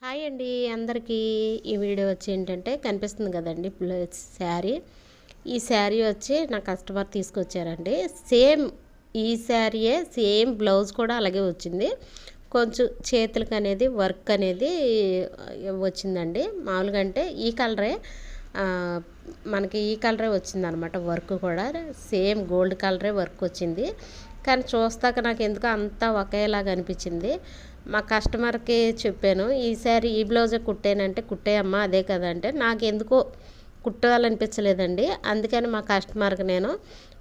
Hi అండి అందరికీ. ఈ వీడియో వచ్చి ఏంటంటే కనిపిస్తుంది కదండి శారీ. ఈ శారీ వచ్చి నా కస్టమర్ తీసుకొచ్చారండి. సేమ్ ఈ శారీయే, సేమ్ బ్లౌజ్ కూడా అలాగే వచ్చింది. కొంచెం చేతులకు అనేది వర్క్ అనేది వచ్చిందండి. మామూలుగా అంటే ఈ కలరే, మనకి ఈ కలరే వచ్చిందనమాట. వర్క్ కూడా సేమ్ గోల్డ్ కలరే వర్క్ వచ్చింది. కానీ చూస్తాక నాకు ఎందుకో అంతా ఒకేలాగా అనిపించింది. మా కస్టమర్కి చెప్పాను, ఈసారి ఈ బ్లౌజే కుట్టానంటే, కుట్టేయమ్మా అదే కదంటే, నాకు ఎందుకో కుట్టాలనిపించలేదండి. అందుకని మా కస్టమర్కి నేను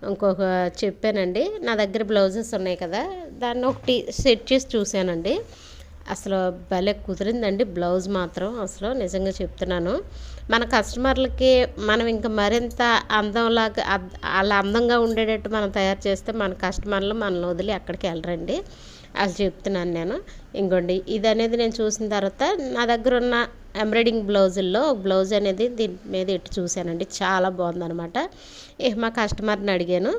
ఇంకొక చెప్పానండి. నా దగ్గర బ్లౌజెస్ ఉన్నాయి కదా, దాన్ని ఒకటి సెట్ చేసి చూశానండి. అసలు భలే కుదిరిందండి బ్లౌజ్ మాత్రం. అసలు నిజంగా చెప్తున్నాను, మన కస్టమర్లకి మనం ఇంకా మరింత అందంలాగా అలా అందంగా ఉండేటట్టు మనం తయారు చేస్తే మన కస్టమర్లు మనల్ని వదిలి ఎక్కడికి వెళ్ళరండి. అది చెప్తున్నాను నేను. ఇంకోండి ఇది అనేది నేను చూసిన తర్వాత నా దగ్గర ఉన్న ఎంబ్రాయిడింగ్ బ్లౌజుల్లో ఒక బ్లౌజ్ అనేది దీని మీద ఇటు చూశానండి. చాలా బాగుందనమాట. మా కస్టమర్ని అడిగాను,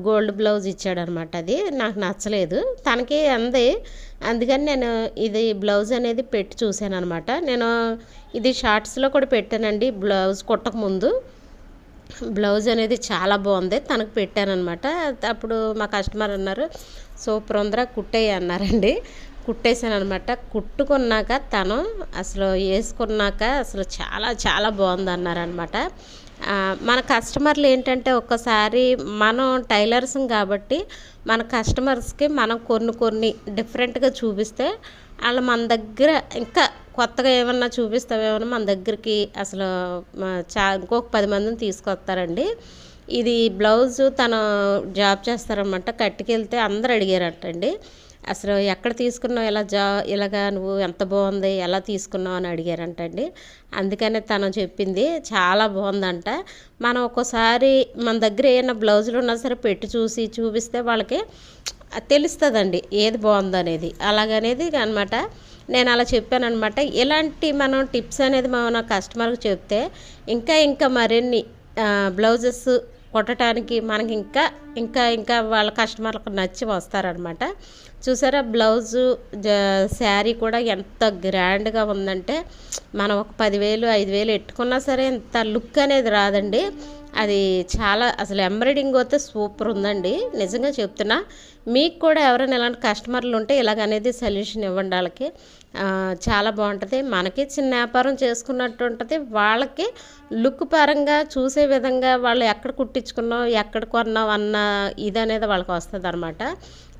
గోల్డ్ బ్లౌజ్ ఇచ్చాడనమాట. అది నాకు నచ్చలేదు, తనకి అంది. అందుకని నేను ఇది బ్లౌజ్ అనేది పెట్టి చూశాను అనమాట. నేను ఇది షార్ట్స్లో కూడా పెట్టానండి. బ్లౌజ్ కుట్టకముందు బ్లౌజ్ అనేది చాలా బాగుంది, తనకు పెట్టానమాట. అప్పుడు మా కస్టమర్ అన్నారు, సూపర్ ఉందిరా కుట్టేయి అన్నారండి. కుట్టేసాను అనమాట. కుట్టుకున్నాక తను అసలు వేసుకున్నాక అసలు చాలా చాలా బాగుంది అన్నారనమాట. మన కస్టమర్లు ఏంటంటే ఒక్కసారి మనం టైలర్స్ కాబట్టి మన కస్టమర్స్కి మనం కొన్ని డిఫరెంట్గా చూపిస్తే వాళ్ళు మన దగ్గర ఇంకా కొత్తగా ఏమన్నా చూపిస్తామేమన్నా మన దగ్గరికి అసలు ఇంకొక 10 మందిని తీసుకొస్తారండి. ఇది బ్లౌజు తను జాబ్ చేస్తారనమాట. కట్టుకెళ్తే అందరు అడిగారటండి, అసలు ఎక్కడ తీసుకున్నావు ఇలాగా నువ్వు, ఎంత బాగుంది, ఎలా తీసుకున్నావు అని అడిగారంటండి. అందుకనే తను చెప్పింది చాలా బాగుందంట. మనం ఒక్కోసారి మన దగ్గర ఏమైనా బ్లౌజులు ఉన్నా సరే పెట్టి చూపిస్తే వాళ్ళకి తెలుస్తుందండి ఏది బాగుందనేది. అలాగనేది అనమాట. నేను అలా చెప్పానమాట. ఇలాంటి మనం టిప్స్ అనేది మన కస్టమర్కి చెప్తే ఇంకా మరిన్ని బ్లౌజెస్ కుట్టడానికి మనకి ఇంకా వాళ్ళ కస్టమర్లకు నచ్చి వస్తారనమాట. చూసారా బ్లౌజు శారీ కూడా ఎంత గ్రాండ్గా ఉందంటే, మనం ఒక 10,000 5,000 ఎట్టుకున్నా సరే ఇంత లుక్ అనేది రాదండి. అది చాలా అసలు ఎంబ్రాయిడింగ్ అయితే సూపర్ ఉందండి. నిజంగా చెప్తున్నా. మీకు కూడా ఎవరైనా ఇలాంటి కస్టమర్లు ఉంటే ఇలాగనేది సొల్యూషన్ ఇవ్వండి వాళ్ళకి. చాలా బాగుంటుంది. మనకి చిన్న వ్యాపారం చేసుకున్నట్టు ఉంటుంది, వాళ్ళకి లుక్ పరంగా చూసే విధంగా వాళ్ళు ఎక్కడ కుట్టించుకున్నాం ఎక్కడ కొన్నాం అన్న ఇది అనేది వాళ్ళకి వస్తుంది అనమాట.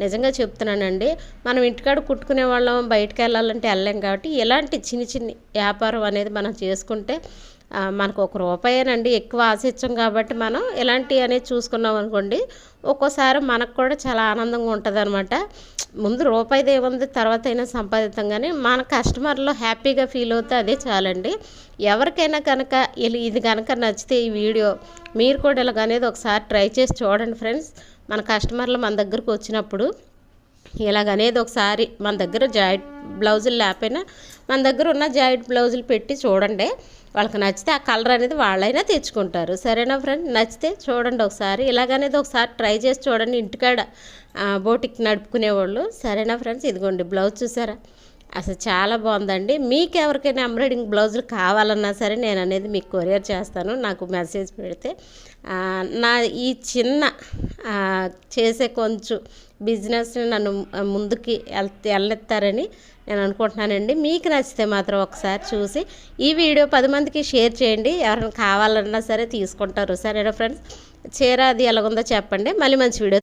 నిజంగా చెప్తున్నానండి. మనం ఇంటికాడ కుట్టుకునే వాళ్ళం బయటకు వెళ్ళాలంటే వెళ్ళలేం కాబట్టి ఇలాంటి చిన్ని వ్యాపారం అనేది మనం చేసుకుంటే మనకు ₹1 ఎక్కువ ఆశించాం కాబట్టి మనం ఇలాంటివి అనేది చూసుకున్నాం అనుకోండి, ఒక్కోసారి మనకు కూడా చాలా ఆనందంగా ఉంటుంది అనమాట. ముందు రూపాయిది ఏముంది, తర్వాత అయినా సంపాదిస్తాం, కానీ మన కస్టమర్లో హ్యాపీగా ఫీల్ అవుతే అదే చాలండి. ఎవరికైనా కనుక ఇది కనుక నచ్చితే ఈ వీడియో మీరు కూడా ఇలాగనేది ఒకసారి ట్రై చేసి చూడండి ఫ్రెండ్స్. మన కస్టమర్లు మన దగ్గరకు వచ్చినప్పుడు ఇలాగనేది ఒకసారి మన దగ్గర జాయింట్ బ్లౌజులు లేకపోయినా మన దగ్గర ఉన్న జాయింట్ బ్లౌజులు పెట్టి చూడండి. వాళ్ళకి నచ్చితే ఆ కలర్ అనేది వాళ్ళైనా తెచ్చుకుంటారు. సరేనా ఫ్రెండ్? నచ్చితే చూడండి ఒకసారి. ఇలాగనేది ఒకసారి ట్రై చేసి చూడండి ఇంటికాడ బోటిక్ నడుపుకునేవాళ్ళు. సరేనా ఫ్రెండ్స్? ఇదిగోండి బ్లౌజ్ చూసారా, అసలు చాలా బాగుందండి. మీకు ఎవరికైనా ఎంబ్రాయిడింగ్ బ్లౌజులు కావాలన్నా సరే నేను అనేది మీకు కొరియర్ చేస్తాను. నాకు మెసేజ్ పెడితే నా ఈ చిన్న చేసే కొంచెం బిజినెస్ని నన్ను ముందుకి వెళ్ళెత్తారని నేను అనుకుంటున్నానండి. మీకు నచ్చితే మాత్రం ఒకసారి చూసి ఈ వీడియో 10 మందికి షేర్ చేయండి. ఎవరైనా కావాలన్నా సరే తీసుకుంటారు. సరేనా ఫ్రెండ్స్? చీర అది ఎలాగుందో చెప్పండి. మళ్ళీ మంచి వీడియో